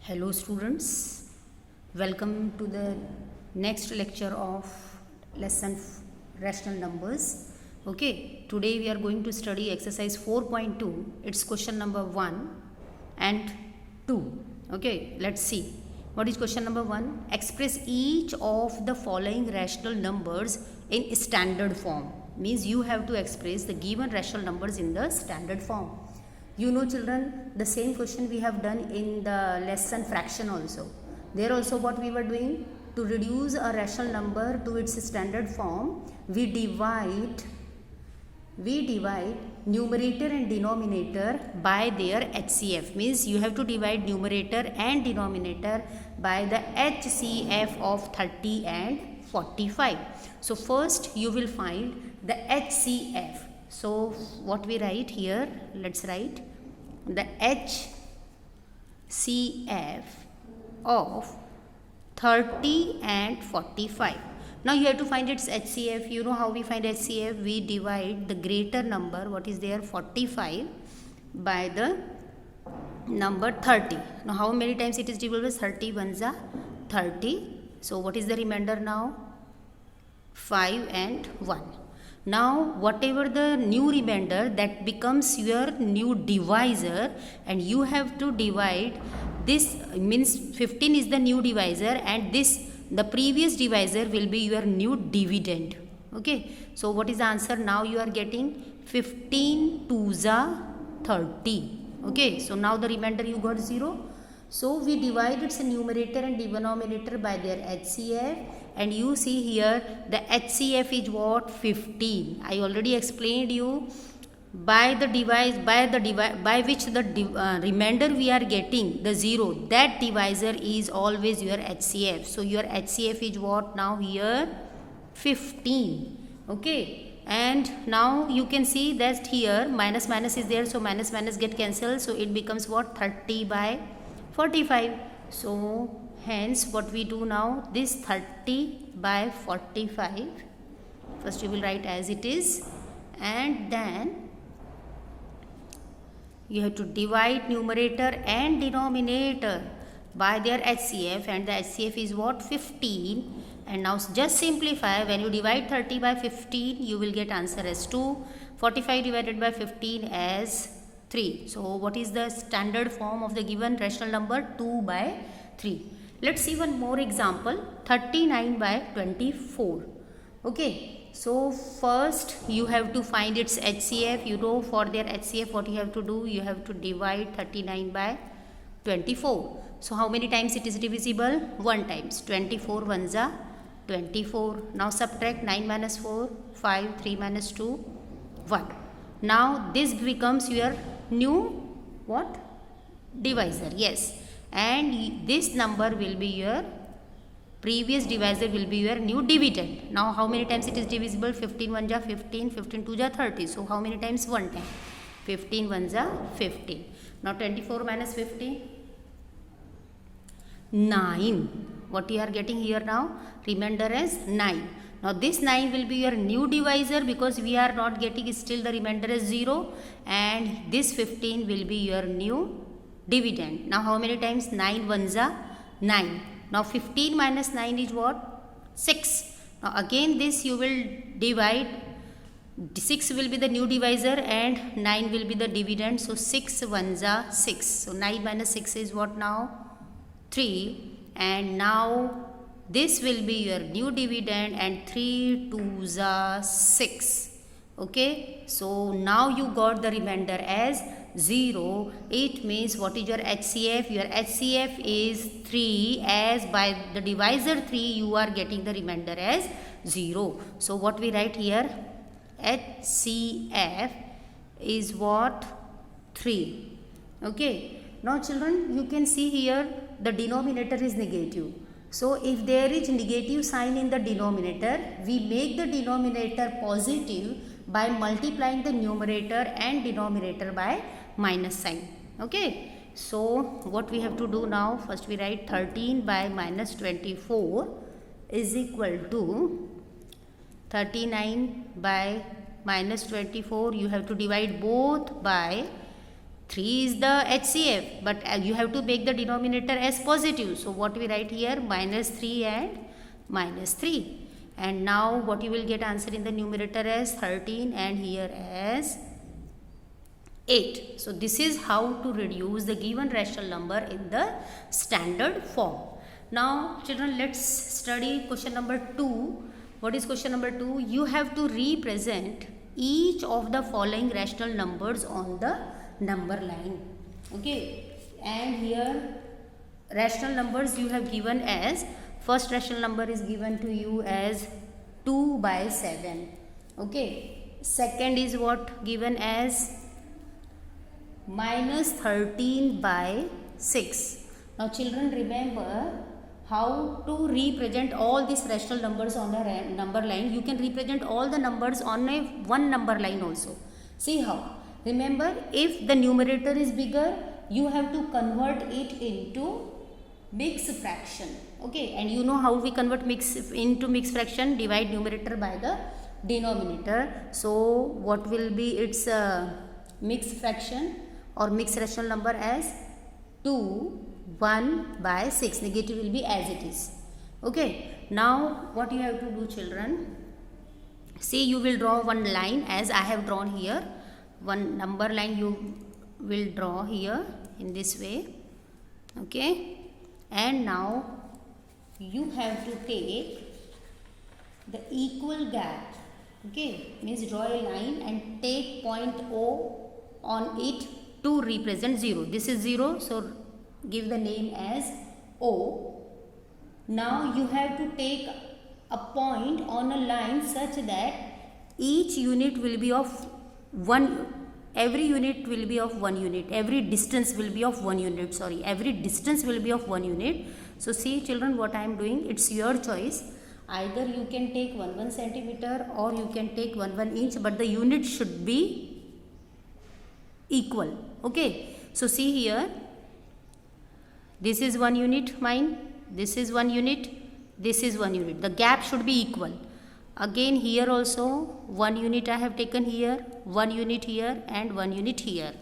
Hello students, welcome to the next lecture of lesson rational numbers. Okay, today we are going to study exercise 4.2. It's question number 1 and 2. Okay, let's see. What is question number 1? Express each of the following rational numbers in standard form. Means you have to express the given rational numbers in the standard form. You know children, the same question we have done in the lesson fraction also. There also what we were doing, to reduce a rational number to its standard form, we divide numerator and denominator by their HCF. Means you have to divide numerator and denominator by the HCF of 30 and 45. So first you will find the HCF. So what we write here, let's write the HCF of 30 and 45. Now you have to find its HCF. You know how we find HCF? We divide the greater number, what is there, 45, by the number 30. Now how many times it is divisible? 30 ones are 30. So what is the remainder now? 5 and 1. Now whatever the new remainder, that becomes your new divisor, and you have to divide this. Means 15 is the new divisor, and this, the previous divisor, will be your new dividend. Okay, so what is the answer? Now you are getting 15 2s are 30. Okay, so now the remainder you got 0. So we divide its numerator and denominator by their HCF, and you see here the HCF is what? 15. I already explained you by the device, by which the remainder we are getting the 0, that divisor is always your HCF. So your HCF is what now here? 15. Okay, and now you can see that here minus minus is there, so minus minus get cancelled, so it becomes what? 30 by 45. So hence what we do now, this 30 by 45, first you will write as it is, and then you have to divide numerator and denominator by their HCF, and the HCF is what? 15. And now just simplify. When you divide 30 by 15, you will get answer as 2. 45 divided by 15 as 3. So what is the standard form of the given rational number? 2 by 3. Let's see one more example. 39 by 24. Okay, so first you have to find its HCF. You know, for their HCF what you have to do? You have to divide 39 by 24. So how many times it is divisible? 1 times. 24 ones are 24. Now subtract 9 minus 4, 5, 3 minus 2, 1. Now this becomes your new what? Divisor. Yes, and this number will be your previous divisor, will be your new dividend. Now how many times it is divisible? 15 1s are 15, 15 2s are 30. So how many times? 1 time. 15 1s are 15. Now 24 minus 15, 9. What you are getting here now? Remainder as 9. Now this 9 will be your new divisor, because we are not getting still the remainder as 0, and this 15 will be your new dividend. Now how many times? 9 1s are 9. Now 15 minus 9 is what? 6. Now again this you will divide. 6 will be the new divisor and 9 will be the dividend. So 6 1s are 6. So 9 minus 6 is what now? 3. And now this will be your new dividend, and 3 2s are 6. Okay, so now you got the remainder as 0. It means what is your HCF? Your HCF is 3, as by the divisor 3 you are getting the remainder as 0. So what we write here? HCF is what? 3. Okay, now children, you can see here the denominator is negative. So if there is negative sign in the denominator, we make the denominator positive by multiplying the numerator and denominator by minus sign. Okay, so what we have to do now? First we write 13 by minus 24 is equal to 39 by minus 24. You have to divide both by 3 is the HCF, but you have to make the denominator as positive. So what we write here, minus 3 and minus 3. And now what you will get answer in the numerator as 13 and here as 8. So this is how to reduce the given rational number in the standard form. Now children, let's study question number 2. What is question number 2? You have to represent each of the following rational numbers on the number line. Okay, and here rational numbers you have given as, first rational number is given to you as 2 by 7. Okay, second is what given as minus 13 by 6. Now children, remember how to represent all these rational numbers on a number line. You can represent all the numbers on a one number line also. See how? Remember, if the numerator is bigger, you have to convert it into mixed fraction. Okay, and you know how we convert into mixed fraction? Divide numerator by the denominator. So what will be its mixed fraction or mixed rational number as 2, 1 by 6. Negative will be as it is. Okay, now what you have to do, children? See, you will draw one line as I have drawn here. One number line you will draw here in this way. Okay, and now you have to take the equal gap. Okay, means draw a line and take point O on it to represent 0. This is 0, so give the name as O. Now you have to take a point on a line such that each unit will be of every unit will be of 1 unit. Every distance will be of 1 unit. Every distance will be of 1 unit. So see children, what I am doing, it's your choice. Either you can take 1 centimeter or you can take 1 inch, but the unit should be equal. Okay, so see here, this is 1 unit mine, this is 1 unit, this is 1 unit. The gap should be equal. Again here also 1 unit I have taken here, 1 unit here and 1 unit here.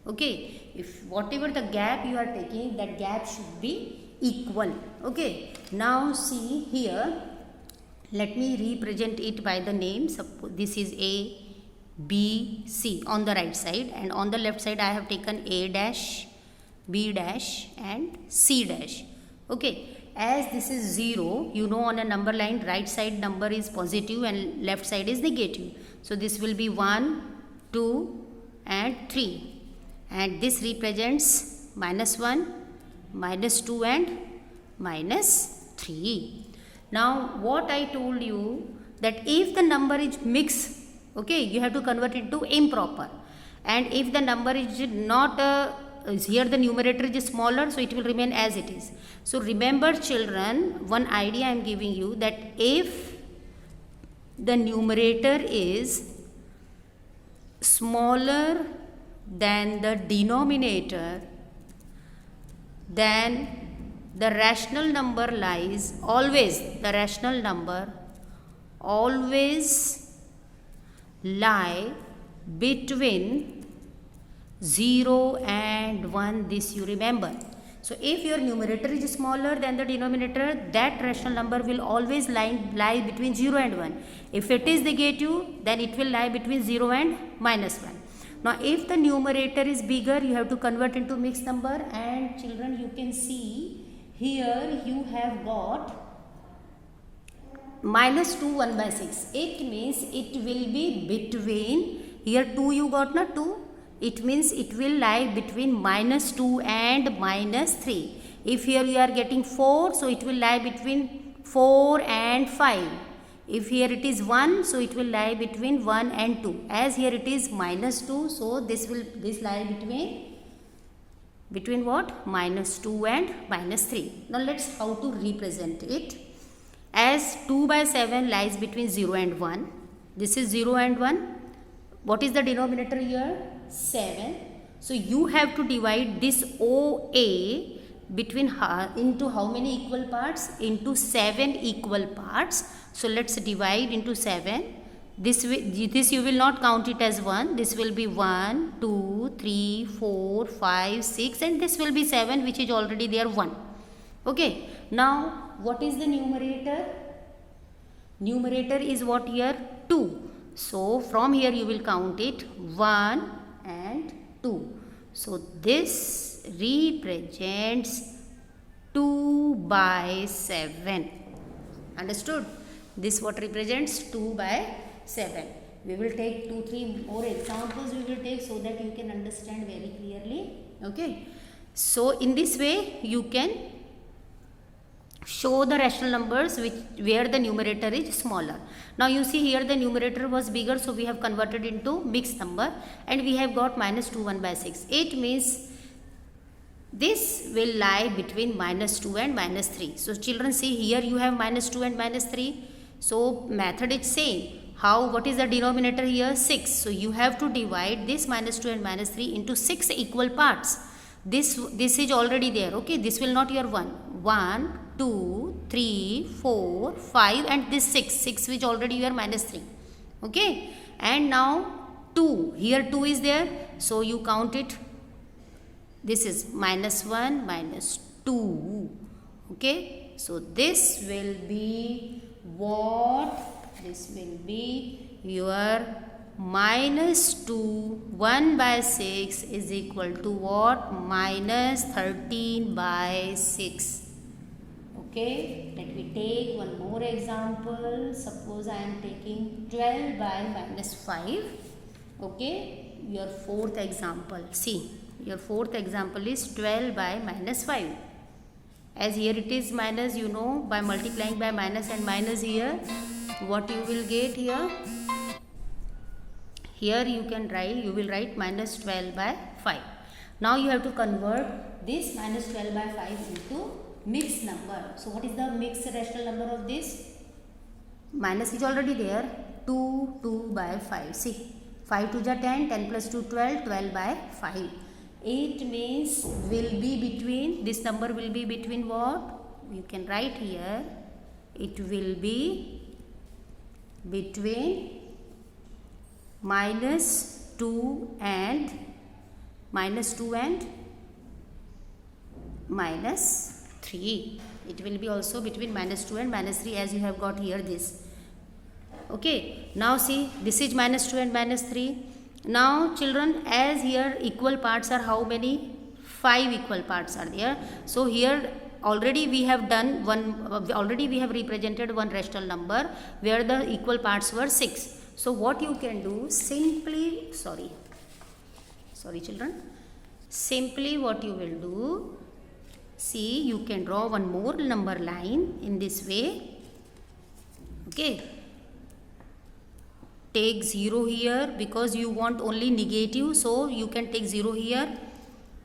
Okay, if whatever the gap you are taking, that gap should be equal. Okay, now see here, let me represent it by the name. Suppose this is A, B, C on the right side, and on the left side I have taken A dash, B dash and C dash. Okay, as this is 0, you know on a number line right side number is positive and left side is negative. So this will be 1, 2 and 3, and this represents minus 1, minus 2 and minus 3. Now what I told you, that if the number is mixed, okay, you have to convert it to improper, and if the number is not here the numerator is smaller, so it will remain as it is. So remember children, one idea I am giving you, that if the numerator is smaller than the denominator, then the rational number lies always, the rational number always lie between 0 and 1, this you remember. So if your numerator is smaller than the denominator, that rational number will always lie between 0 and 1. If it is negative, then it will lie between 0 and minus 1. Now if the numerator is bigger, you have to convert into mixed number, and children you can see here you have got minus 2 1 by 6. It means it will be between, here 2 you got na 2. It means it will lie between minus 2 and minus 3. If here you are getting 4, so it will lie between 4 and 5. If here it is 1, so it will lie between 1 and 2. As here it is minus 2, so this lie between what? Minus 2 and minus 3. Now let's how to represent it. As 2 by 7 lies between 0 and 1. This is 0 and 1. What is the denominator here? 7. So you have to divide this OA into how many equal parts? Into 7 equal parts. So let's divide into 7. this you will not count it as 1. This will be 1, 2, 3, 4, 5, 6, and this will be 7, which is already there 1. Okay. Now what is the numerator? Numerator is what here? 2. So from here you will count it 1 and 2. So this represents 2 by 7. Understood? This what represents 2 by 7. We will take 2-3 more examples we will take so that you can understand very clearly. Okay. So in this way you can show the rational numbers where the numerator is smaller. Now you see here the numerator was bigger, so we have converted into mixed number and we have got minus 2 1 by 6. It means this will lie between minus 2 and minus 3. So children, see here you have minus 2 and minus 3. So method is same. How? What is the denominator here? 6. So you have to divide this minus 2 and minus 3 into 6 equal parts. This is already there. Okay, this will not your 1. 1, 2, 3, 4, 5 and this 6 which already you are minus 3. Okay, and now 2. Here 2 is there. So you count it. This is minus 1, minus 2. Okay, so this will be what? This will be your minus 2 1 by 6 is equal to what? Minus 13 by 6. Okay, let me take one more example. Suppose I am taking 12 by minus 5. Okay, your fourth example. See, your fourth example is 12 by minus 5. As here it is minus, you know, by multiplying by minus and minus here, what you will get here? Here you will write minus 12 by 5. Now you have to convert this minus 12 by 5 into mixed number. So what is the mixed rational number of this? Minus is already there. 2 by 5. See, 5 2 are 10, 10 plus 2 12, 12 by 5. It means will be between, this number will be between what? You can write here. It will be between minus 2 and minus 3. It will be also between minus 2 and minus 3 as you have got here this. Okay, now see, this is minus 2 and minus 3. Now children, as here equal parts are how many? 5 equal parts are there. So here already we have done one, already we have represented one rational number where the equal parts were 6. So what you can do, simply, sorry children, simply what you will do, see, you can draw one more number line in this way. Okay, take 0 here because you want only negative, so you can take 0 here.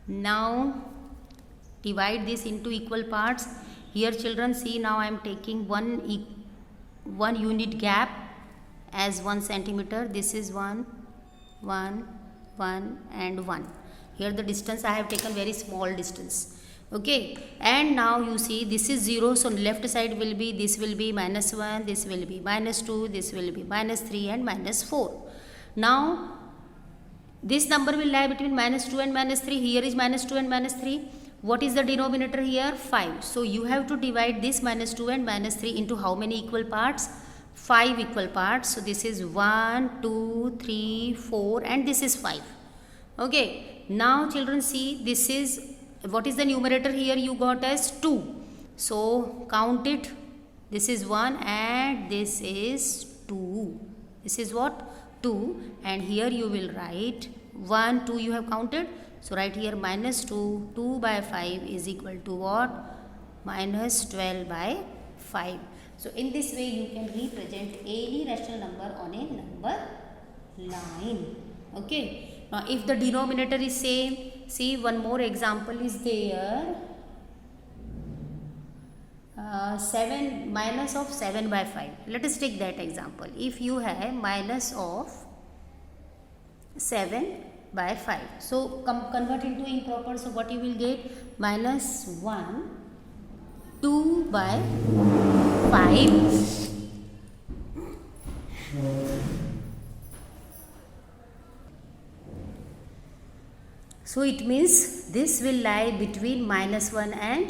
Now divide this into equal parts. Here children, see, now I am taking one unit gap as 1 centimeter. This is 1 and 1. Here the distance I have taken very small distance. Okay, and now you see this is 0, so left side will be, this will be minus 1, this will be minus 2, this will be minus 3 and minus 4. Now this number will lie between minus 2 and minus 3. Here is minus 2 and minus 3. What is the denominator here? 5. So you have to divide this minus 2 and minus 3 into how many equal parts? 5 equal parts. So this is 1, 2, 3, 4 and this is 5. Okay, now children, see, this is, what is the numerator here? You got as 2. So count it. This is 1 and this is 2. This is what? 2. And here you will write 1, 2 you have counted. So write here minus 2. 2 by 5 is equal to what? Minus 12 by 5. So in this way you can represent any rational number on a number line. Okay. Now if the denominator is same, see, one more example is there. 7 minus of 7 by 5. Let us take that example. If you have minus of 7 by 5. So convert into improper. So what you will get? Minus 1, 2 by 5. So it means this will lie between -1 and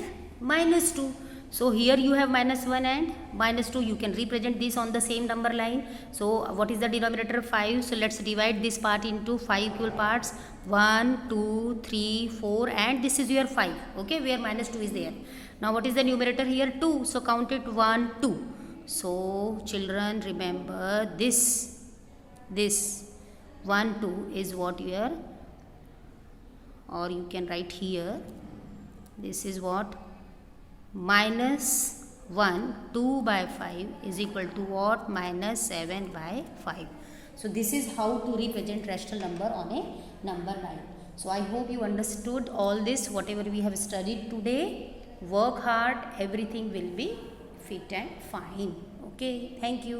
-2. So here you have -1 and -2. You can represent this on the same number line. So what is the denominator? 5. So let's divide this part into 5 equal parts. 1, 2, 3, 4, and this is your 5. Okay, where -2 is there. Now what is the numerator here? 2. So count it 1, 2. So children, remember this 1, 2 is what your, or you can write here, this is what, -1, 2 by 5 is equal to what? -7 by 5. So this is how to represent rational number on a number line. So I hope you understood all this, whatever we have studied today. Work hard, everything will be fit and fine. Okay, thank you.